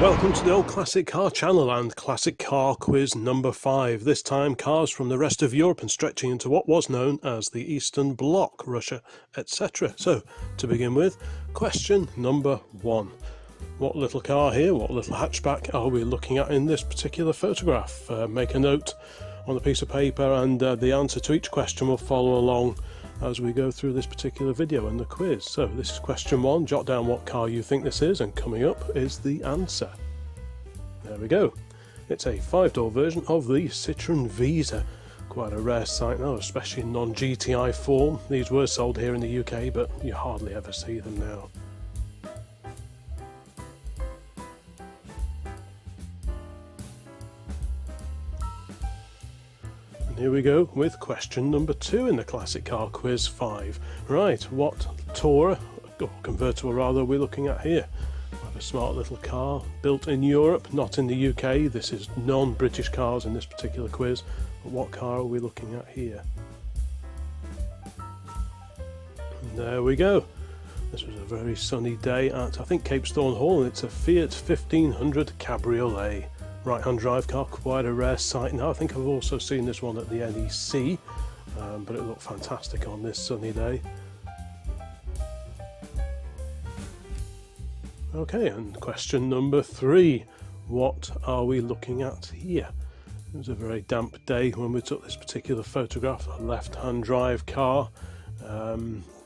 Welcome to the Old Classic Car channel and Classic Car Quiz number 5. This time cars from the rest of Europe and stretching into what was known as the Eastern Bloc, Russia, etc. So, to begin with, question number 1. What little car here, what little hatchback are we looking at in this particular photograph? Make a note on a piece of paper and the answer to each question will follow along as we go through this particular video and the quiz. So this is question 1, jot down what car you think this is and coming up is the answer. There we go. It's a 5-door version of the Citroën Visa. Quite a rare sight now, especially in non-GTI form. These were sold here in the UK, but you hardly ever see them now. Here we go with question number 2 in the Classic Car Quiz 5. Right, what Tourer, or convertible rather, are we looking at here? We have a smart little car built in Europe, not in the UK. This is non-British cars in this particular quiz. But what car are we looking at here? And there we go. This was a very sunny day at, I think, Cape Thorne Hall, and it's a Fiat 1500 Cabriolet. Right-hand drive car, quite a rare sight now. I think I've also seen this one at the NEC, but it looked fantastic on this sunny day. Okay, and question number 3. What are we looking at here? It was a very damp day when we took this particular photograph, a left-hand drive car.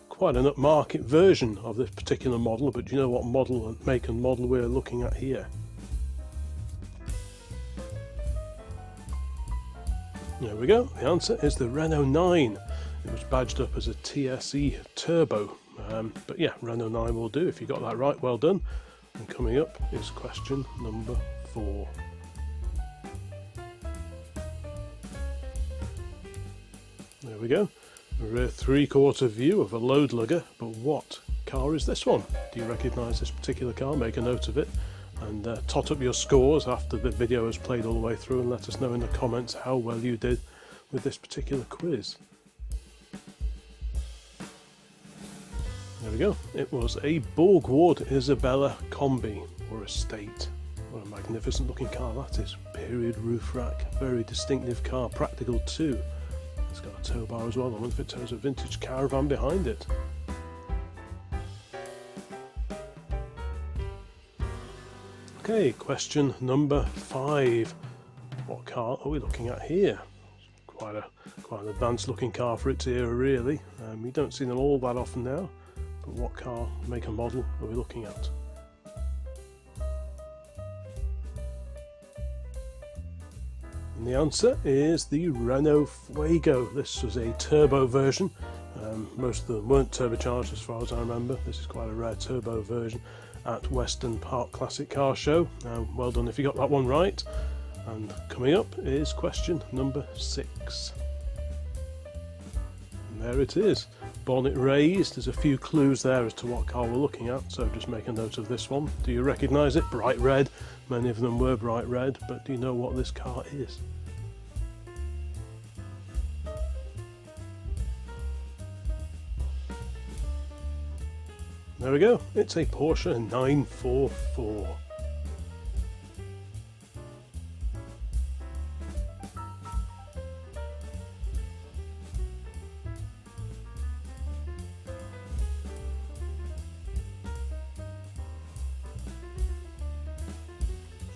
Quite an upmarket version of this particular model, but do you know what model and make and model we're looking at here? There we go, the answer is the Renault 9. It was badged up as a TSE Turbo, but yeah, Renault 9 will do. If you got that right, well done. And coming up is question number 4. There we go, a rear 3/4 view of a load lugger, but what car is this one? Do you recognise this particular car? Make a note of it. And tot up your scores after the video has played all the way through and let us know in the comments how well you did with this particular quiz. There we go. It was a Borgward Isabella Combi, or Estate. What a magnificent looking car that is. Period roof rack, very distinctive car, practical too. It's got a tow bar as well. I wonder if it tows a vintage caravan behind it. Okay, question number 5. What car are we looking at here? Quite an advanced looking car for its era, really. We don't see them all that often now, but what car, make and model are we looking at? And the answer is the Renault Fuego. This was a turbo version. Most of them weren't turbocharged as far as I remember. This is quite a rare turbo version at Western Park Classic Car Show. Well done if you got that one right. And coming up is question number 6. And there it is. Bonnet raised. There's a few clues there as to what car we're looking at, so just make a note of this one. Do you recognise it? Bright red. Many of them were bright red, but do you know what this car is? There we go, it's a Porsche 944.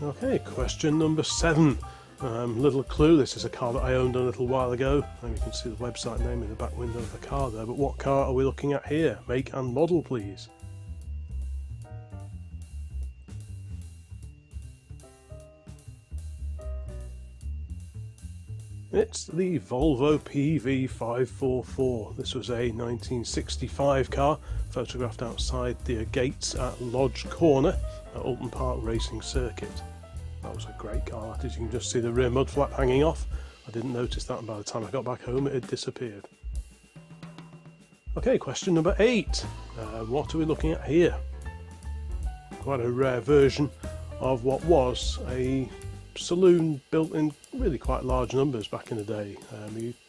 Okay, question number 7. Little clue, this is a car that I owned a little while ago, and you can see the website name in the back window of the car there, but what car are we looking at here? Make and model, please. It's the Volvo PV544. This was a 1965 car, photographed outside the gates at Lodge Corner at Alton Park Racing Circuit. That was a great car, as you can just see the rear mud flap hanging off. I didn't notice that, and by the time I got back home it had disappeared. Okay, question number 8. What are we looking at here? Quite a rare version of what was a saloon built in really quite large numbers back in the day.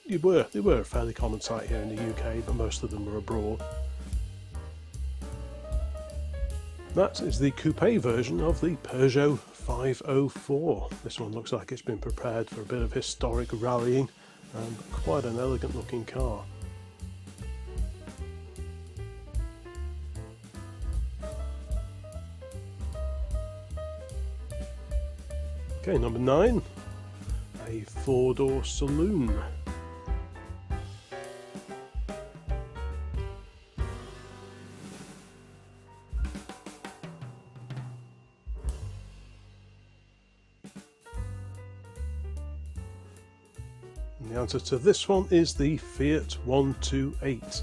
They were a fairly common sight here in the UK, but most of them were abroad. That is the coupe version of the Peugeot 504. This one looks like it's been prepared for a bit of historic rallying, and quite an elegant looking car. Okay, number 9, a 4-door saloon. And the answer to this one is the Fiat 128.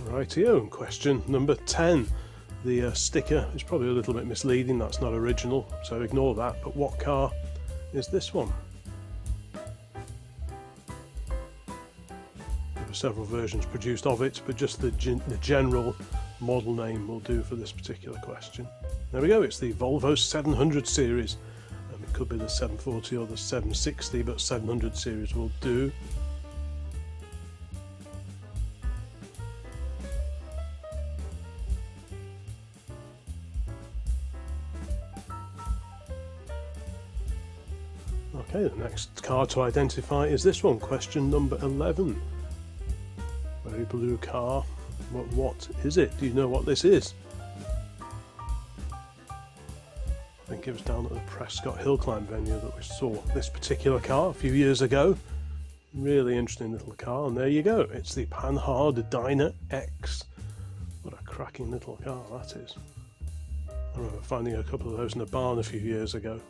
Rightio, and question number 10. The sticker is probably a little bit misleading, that's not original, so ignore that, but what car is this one? There were several versions produced of it, but just the general model name will do for this particular question. There we go, it's the Volvo 700 series. It could be the 740 or the 760, but 700 series will do. Okay, the next car to identify is this one, question number 11. Very blue car. What is it? Do you know what this is? I think it was down at the Prescott Hill Climb venue that we saw this particular car a few years ago. Really interesting little car, and there you go. It's the Panhard Dyna X. What a cracking little car that is. I remember finding a couple of those in a barn a few years ago.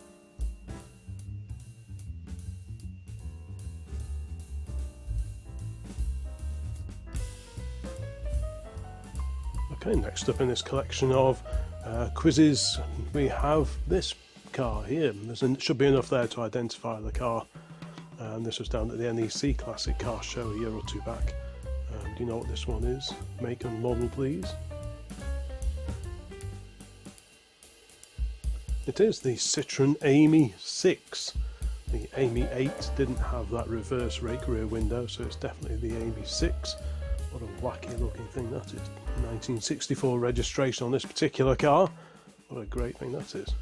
Okay, next up in this collection of quizzes, we have this car here. There should be enough there to identify the car. This was down at the NEC Classic Car Show a year or two back. Do you know what this one is? Make and model, please. It is the Citroën Amy 6. The Amy 8 didn't have that reverse rake rear window, so it's definitely the Amy 6. What a wacky looking thing that is. 1964 registration on this particular car. What a great thing that is.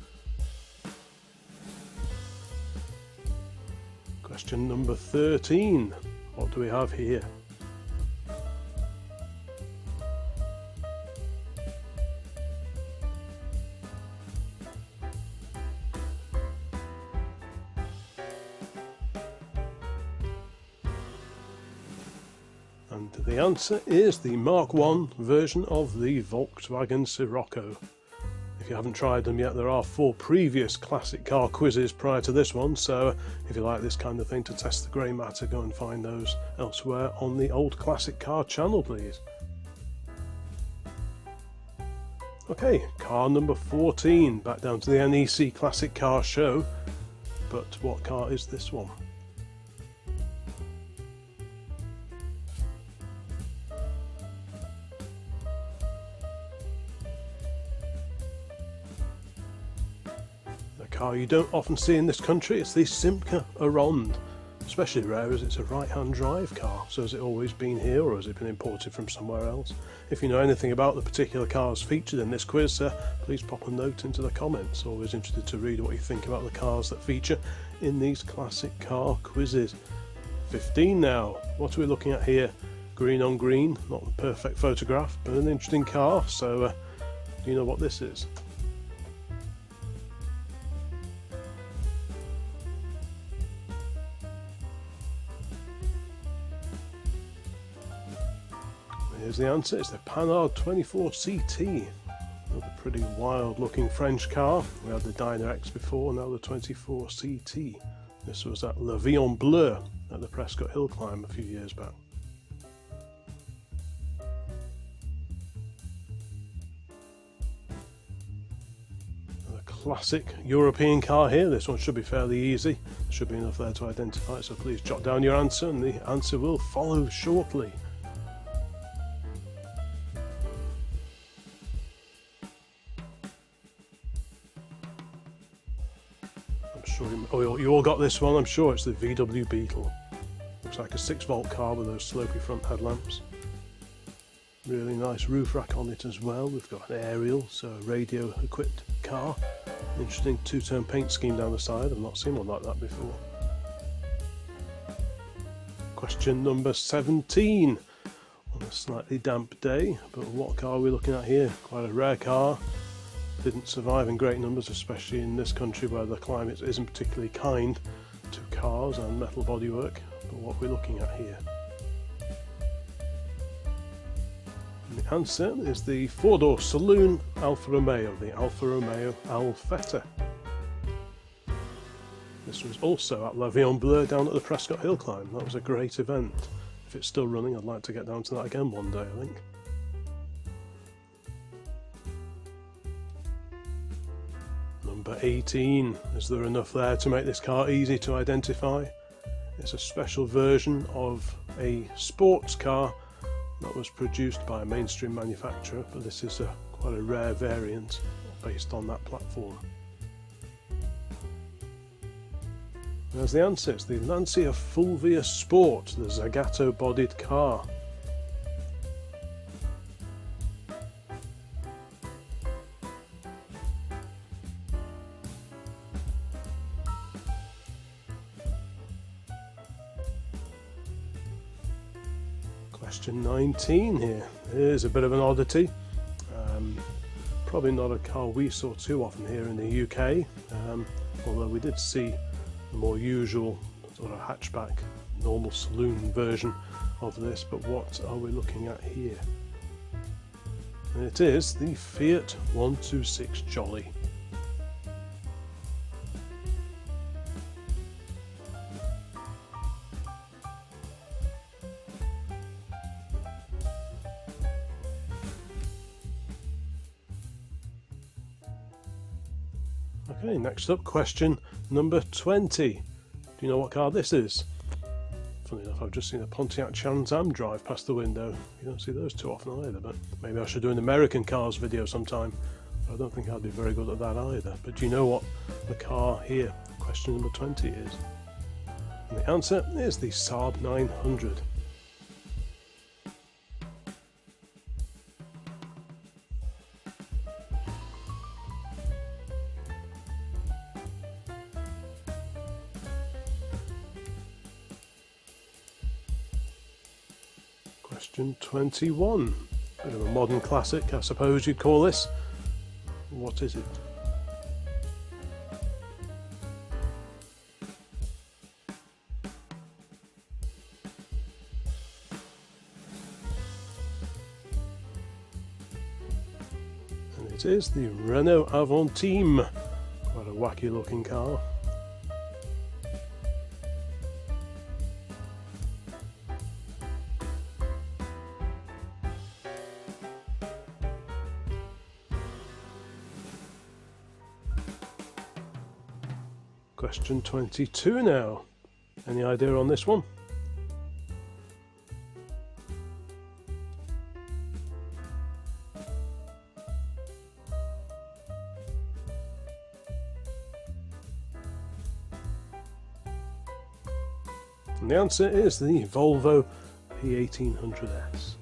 Question number 13. What do we have here? And the answer is the Mark I version of the Volkswagen Scirocco. If you haven't tried them yet, there are 4 previous classic car quizzes prior to this one, so if you like this kind of thing to test the grey matter, go and find those elsewhere on the Old Classic Car channel, please. Okay, car number 14, back down to the NEC Classic Car Show, but what car is this one? Car you don't often see in this country. It's the Simca Aronde, especially rare as it's a right-hand drive car. So has it always been here, or has it been imported from somewhere else? If you know anything about the particular cars featured in this quiz, please pop a note into the comments. Always interested to read what you think about the cars that feature in these classic car quizzes. 15 now. What are we looking at here? Green on green, not the perfect photograph, but an interesting car. So do you know what this is? Here's the answer, it's the Panhard 24 CT. Another pretty wild looking French car. We had the Dyna X before, now the 24 CT. This was at La Vie en Bleu at the Prescott Hill Climb a few years back. A classic European car here. This one should be fairly easy. There should be enough there to identify it, so please jot down your answer and the answer will follow shortly. I'm sure you all got this one. I'm sure it's the VW Beetle. Looks like a 6-volt car with those slopey front headlamps. Really nice roof rack on it as well. We've got an aerial, so a radio equipped car. Interesting two-tone paint scheme down the side. I've not seen one like that before. Question number 17. On a slightly damp day, but what car are we looking at here? Quite a rare car. Didn't survive in great numbers, especially in this country where the climate isn't particularly kind to cars and metal bodywork. But what are we looking at here? And the answer is the 4-door saloon Alfa Romeo, the Alfa Romeo Alfetta. This was also at l'Avion Bleu down at the Prescott Hill Climb. That was a great event. If it's still running, I'd like to get down to that again one day, I think. Number 18. Is there enough there to make this car easy to identify? It's a special version of a sports car that was produced by a mainstream manufacturer, but this is quite a rare variant based on that platform. There's the answer. It's the Lancia Fulvia Sport, the Zagato-bodied car. Question 19 here. Here's a bit of an oddity. Probably not a car we saw too often here in the UK, although we did see the more usual sort of hatchback, normal saloon version of this. But what are we looking at here? And it is the Fiat 126 Jolly. Okay, next up, question number 20. Do you know what car this is? Funny enough, I've just seen a Pontiac Trans Am drive past the window. You don't see those too often either, but maybe I should do an American cars video sometime. I don't think I'd be very good at that either. But do you know what the car here, question number 20, is? And the answer is the Saab 900. Question 21. Bit of a modern classic, I suppose you'd call this. What is it? And it is the Renault Avantime. Quite a wacky looking car. Question 22 now. Any idea on this one? And the answer is the Volvo P1800S.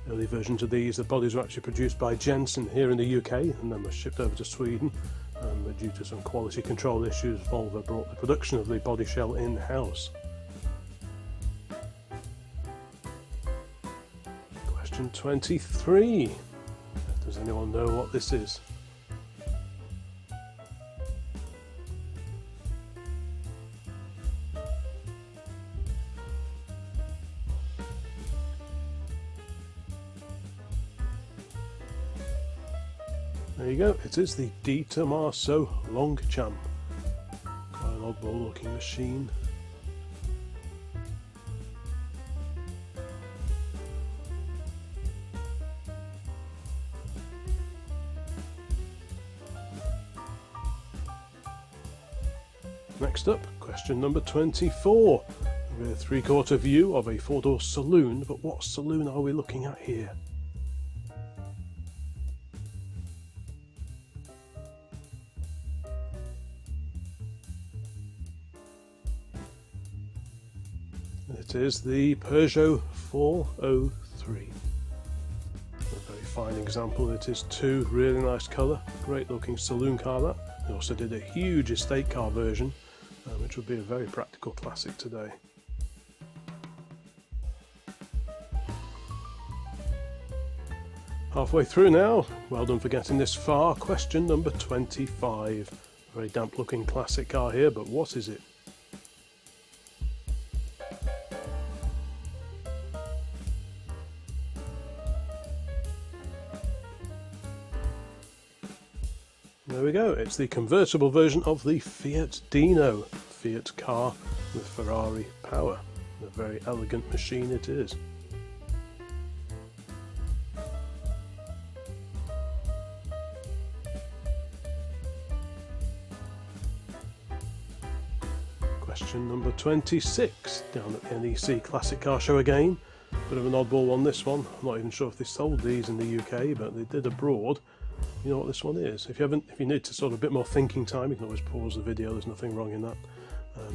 Early versions of these, the bodies were actually produced by Jensen here in the UK and then were shipped over to Sweden. But due to some quality control issues, Volvo brought the production of the body shell in-house. Question 23. Does anyone know what this is? There you go, it is the Dieter Marceau Longchamp. Quite an oddball looking machine. Next up, question number 24. We have a 3/4 view of a 4-door saloon, but what saloon are we looking at here? It is the Peugeot 403. A very fine example. It is too. Really nice colour, great looking saloon car that. They also did a huge estate car version, which would be a very practical classic today. Halfway through now. Well done for getting this far. Question number 25. Very damp looking classic car here, but what is it? There we go, it's the convertible version of the Fiat Dino, Fiat car with Ferrari power. A very elegant machine it is. Question number 26, down at the NEC Classic Car Show again. Bit of an oddball one, this one. I'm not even sure if they sold these in the UK, but they did abroad. You know what this one is. If you need to sort of a bit more thinking time, you can always pause the video, there's nothing wrong in that.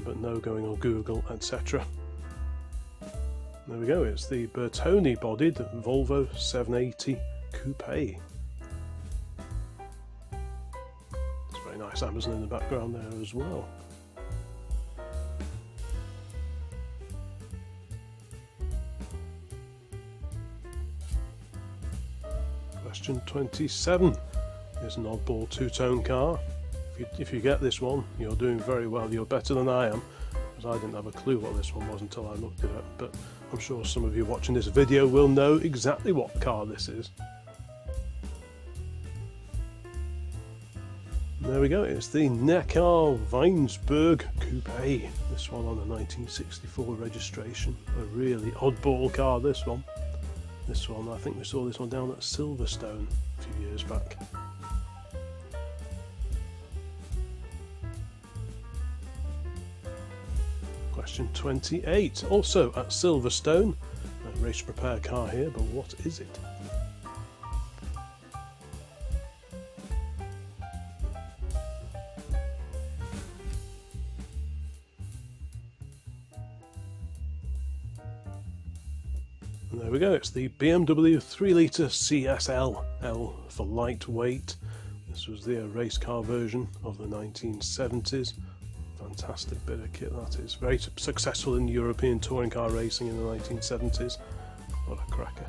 But no going on Google, etc. There we go, it's the Bertone bodied Volvo 780 Coupe. It's very nice Amazon in the background there as well. Question 27 is an oddball two-tone car. If you get this one, you're doing very well. You're better than I am, because I didn't have a clue what this one was until I looked it up. But I'm sure some of you watching this video will know exactly what car this is. There we go, it's the Neckar Weinsberg Coupe. This one on a 1964 registration. A really oddball car, this one. This one, I think we saw this one down at Silverstone a few years back. Question 28, also at Silverstone. A race repair car here, but what is it? And there we go, it's the BMW 3-litre CSL, L for lightweight. This was the race car version of the 1970s. Fantastic bit of kit that is. Very successful in European touring car racing in the 1970s. What a cracker.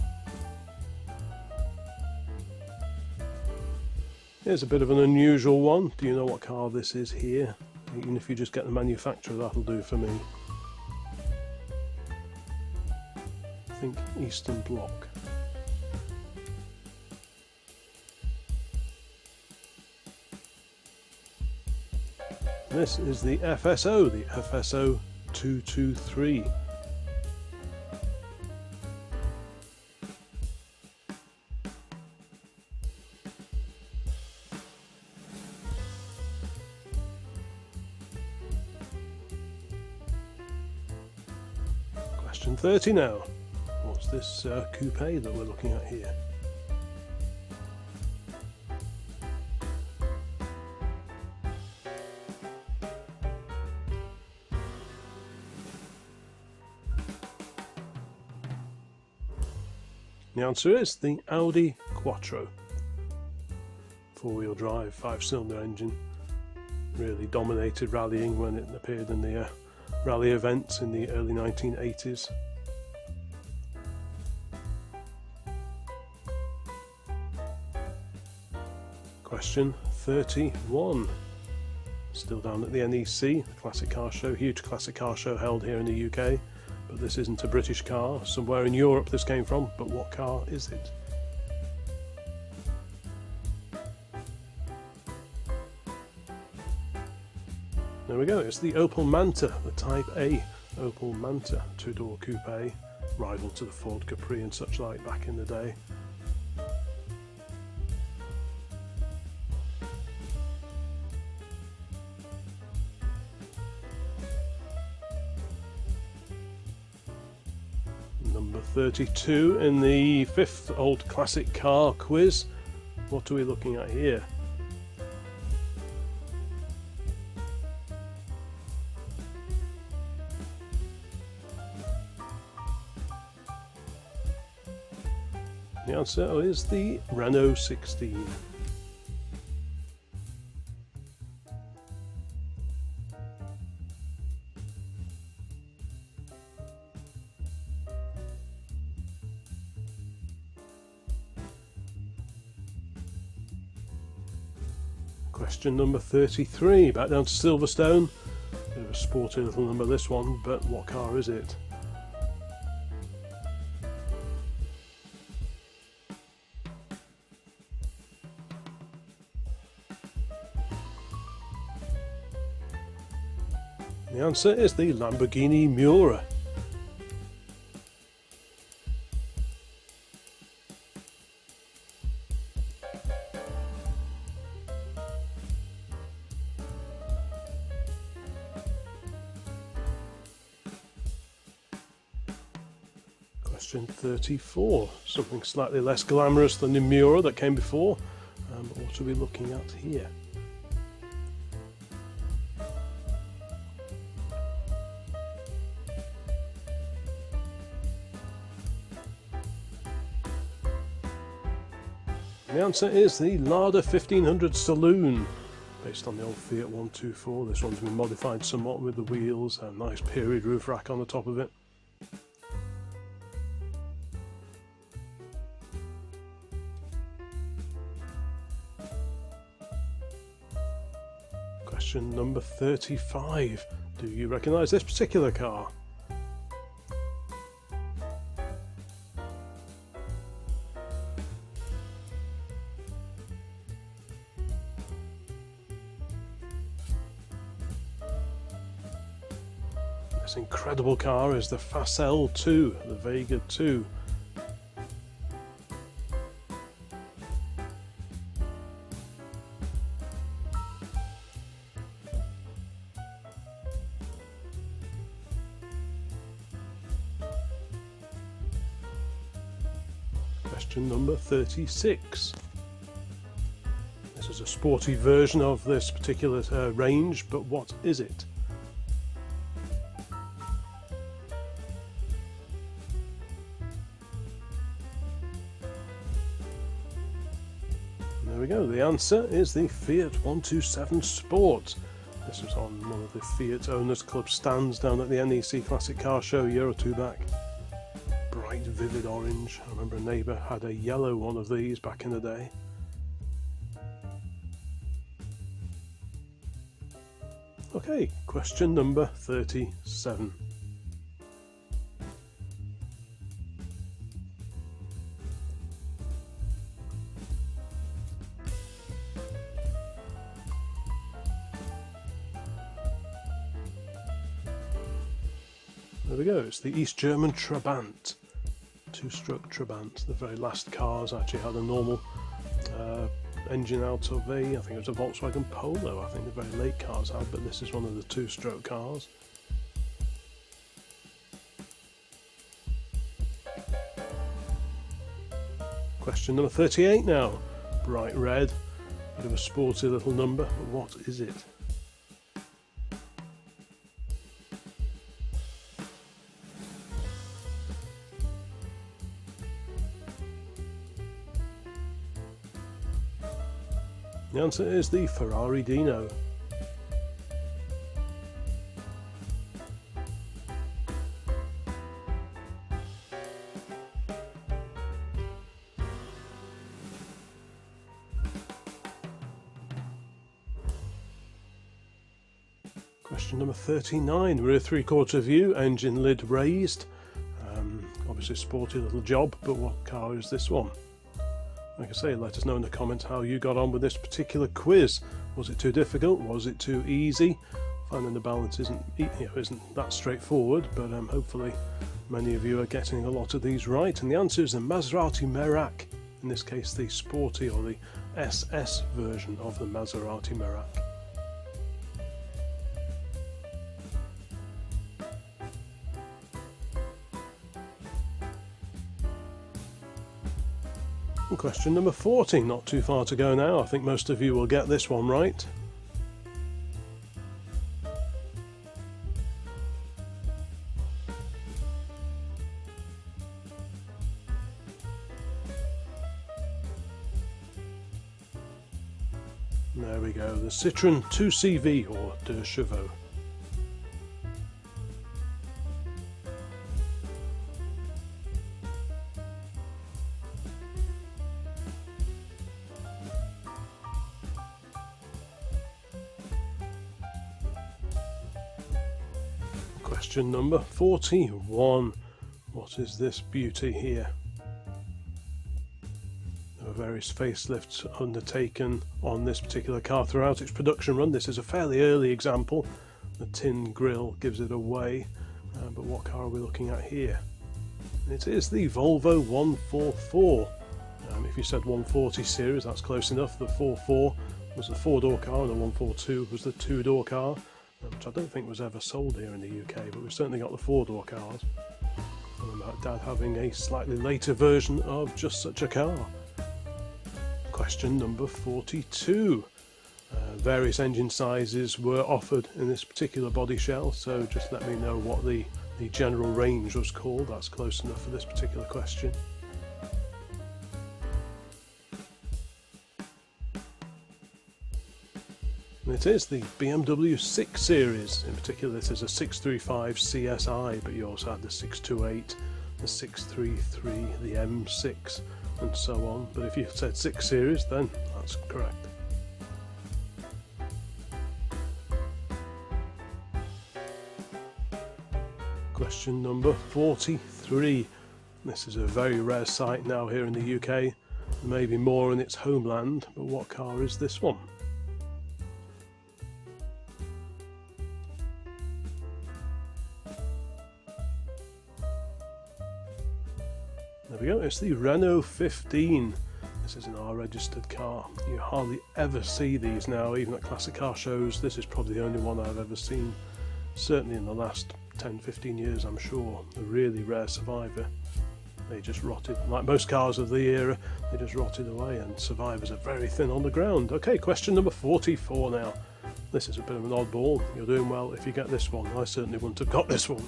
Here's a bit of an unusual one. Do you know what car this is here? Even if you just get the manufacturer, that'll do for me. I think Eastern Bloc. This is the FSO, the FSO 223. Question 30 now. What's this coupe that we're looking at here? The answer is the Audi Quattro. Four-wheel drive, 5-cylinder engine. Really dominated rallying when it appeared in the rally events in the early 1980s. Question 31. Still down at the NEC, the Classic Car Show, huge Classic Car Show held here in the UK. But this isn't a British car, somewhere in Europe this came from, but what car is it? There we go, it's the Opel Manta, the Type A Opel Manta, two-door coupe, rival to the Ford Capri and such like back in the day. Number 32 in the 5th Old Classic Car quiz. What are we looking at here? The answer is the Renault 16. Question number 33, back down to Silverstone. Bit of a sporty little number this one, but what car is it? The answer is the Lamborghini Miura. Question 34, something slightly less glamorous than the Miura that came before. What are we looking at here? The answer is the Lada 1500 Saloon, based on the old Fiat 124. This one's been modified somewhat with the wheels, a nice period roof rack on the top of it. Question number 35. Do you recognise this particular car? This incredible car is the Facel 2, the Vega 2. Question number 36. This is a sporty version of this particular range, but what is it? There we go, the answer is the Fiat 127 Sport. This was on one of the Fiat Owners Club stands down at the NEC Classic Car Show a year or two back. Bright vivid orange. I remember a neighbour had a yellow one of these back in the day. Okay, question number 37. There we go, it's the East German Trabant, two-stroke Trabant. The very last cars actually had a normal engine out of I think it was a Volkswagen Polo, I think the very late cars had, but this is one of the two-stroke cars. Question number 38 now, bright red, bit of a sporty little number, but what is it? The answer is the Ferrari Dino. Question number 39, rear three-quarter view, engine lid raised. Obviously sporty little job, but what car is this one? Like I say, let us know in the comments how you got on with this particular quiz. Was it too difficult? Was it too easy? Finding the balance isn't that straightforward, but hopefully many of you are getting a lot of these right. And the answer is the Maserati Merak, in this case the sporty or the SS version of the Maserati Merak. And question number 40, not too far to go now. I think most of you will get this one right. There we go, the Citroën 2CV or 2 Chevaux. Question number 41. What is this beauty here? There were various facelifts undertaken on this particular car throughout its production run. This is a fairly early example. The tin grille gives it away. But what car are we looking at here? It is the Volvo 144. If you said 140 series, that's close enough. The 44 was the 4-door car and the 142 was the 2-door car, which I don't think was ever sold here in the UK, but we've certainly got the 4-door cars. And about Dad having a slightly later version of just such a car. Question number 42. Various engine sizes were offered in this particular body shell, so just let me know what the general range was called. That's close enough for this particular question. And it is the BMW 6 Series. In particular, this is a 635 CSI, but you also had the 628, the 633, the M6, and so on. But if you said 6 Series, then that's correct. Question number 43. This is a very rare sight now here in the UK, maybe more in its homeland, but what car is this one? There we go, it's the Renault 15. This is an R-registered car. You hardly ever see these now, even at classic car shows. This is probably the only one I've ever seen, certainly in the last 10-15 years, I'm sure. A really rare survivor. They just rotted, like most cars of the era, they just rotted away, and survivors are very thin on the ground. Okay, question number 44 now. This is a bit of an oddball. You're doing well if you get this one. I certainly wouldn't have got this one.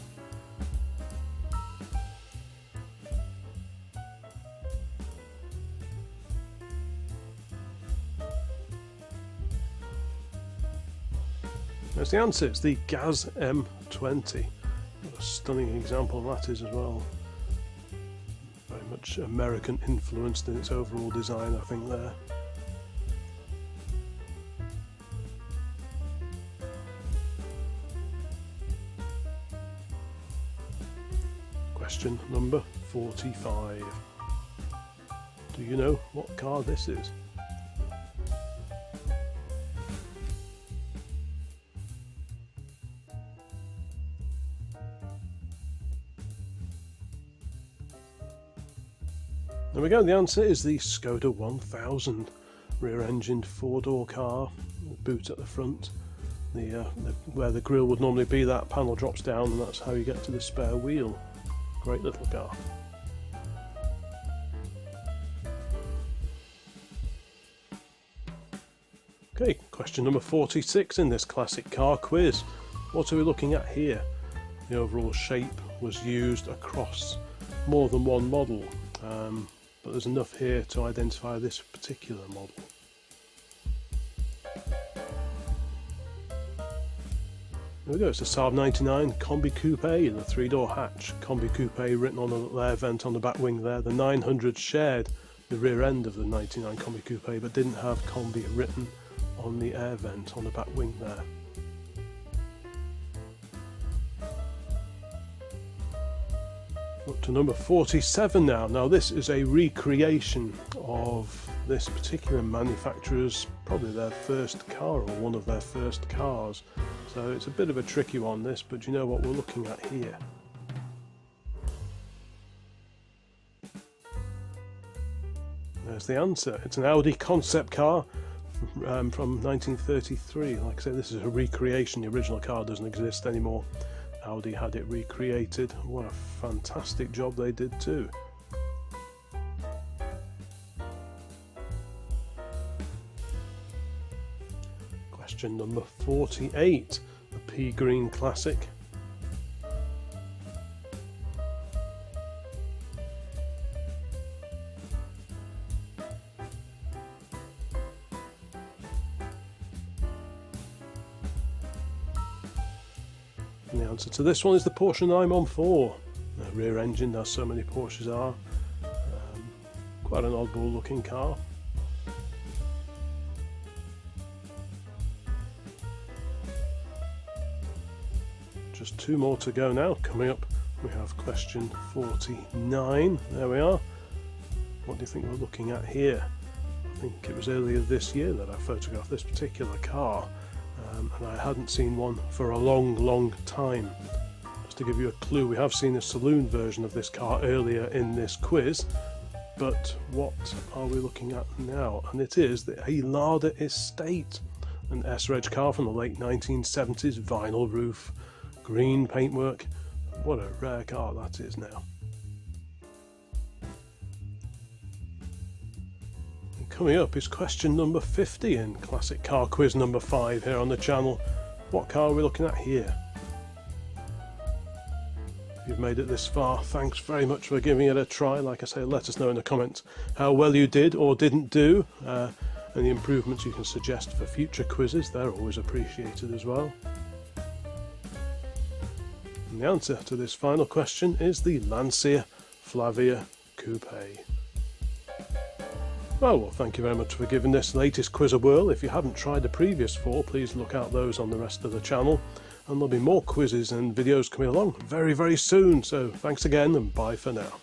There's the answer, it's the Gaz M20. What a stunning example that is as well. Very much American influenced in its overall design, I think, there. Question number 45. Do you know what car this is? There we go, the answer is the Skoda 1000, rear-engined 4-door car, boot at the front. Where the grille would normally be, that panel drops down, and that's how you get to the spare wheel. Great little car. Okay, question number 46 in this classic car quiz. What are we looking at here? The overall shape was used across more than one model. But there's enough here to identify this particular model. There we go, it's a Saab 99 Combi Coupe, the 3-door hatch. Combi Coupe written on the air vent on the back wing there. The 900 shared the rear end of the 99 Combi Coupe, but didn't have Combi written on the air vent on the back wing there. Up to number 47 now. Now this is a recreation of this particular manufacturer's, probably their first car or one of their first cars. So it's a bit of a tricky one, this, but you know what we're looking at here. There's the answer. It's an Audi concept car from 1933. Like I say, this is a recreation. The original car doesn't exist anymore. Audi had it recreated. What a fantastic job they did too. Question number 48, the pea green classic. And the answer to this one is the Porsche 914. The rear engine, as so many Porsches are. Quite an oddball looking car. Just 2 more to go now. Coming up, we have question 49. There we are. What do you think we're looking at here? I think it was earlier this year that I photographed this particular car, and I hadn't seen one for a long time. Just to give you a clue, we have seen a saloon version of this car earlier in this quiz, but what are we looking at now? And it is the Helada Estate, an S-Reg car from the late 1970s, vinyl roof, green paintwork. What a rare car that is now. And coming up is question number 50 in Classic Car Quiz number 5 here on the channel. What car are we looking at here? If you've made it this far, thanks very much for giving it a try. Like I say, let us know in the comments how well you did or didn't do, and the improvements you can suggest for future quizzes. They're always appreciated as well. And the answer to this final question is the Lancia Flavia Coupe. Well, thank you very much for giving this latest quiz a whirl. If you haven't tried the previous 4, please look out those on the rest of the channel. And there'll be more quizzes and videos coming along very soon. So thanks again and bye for now.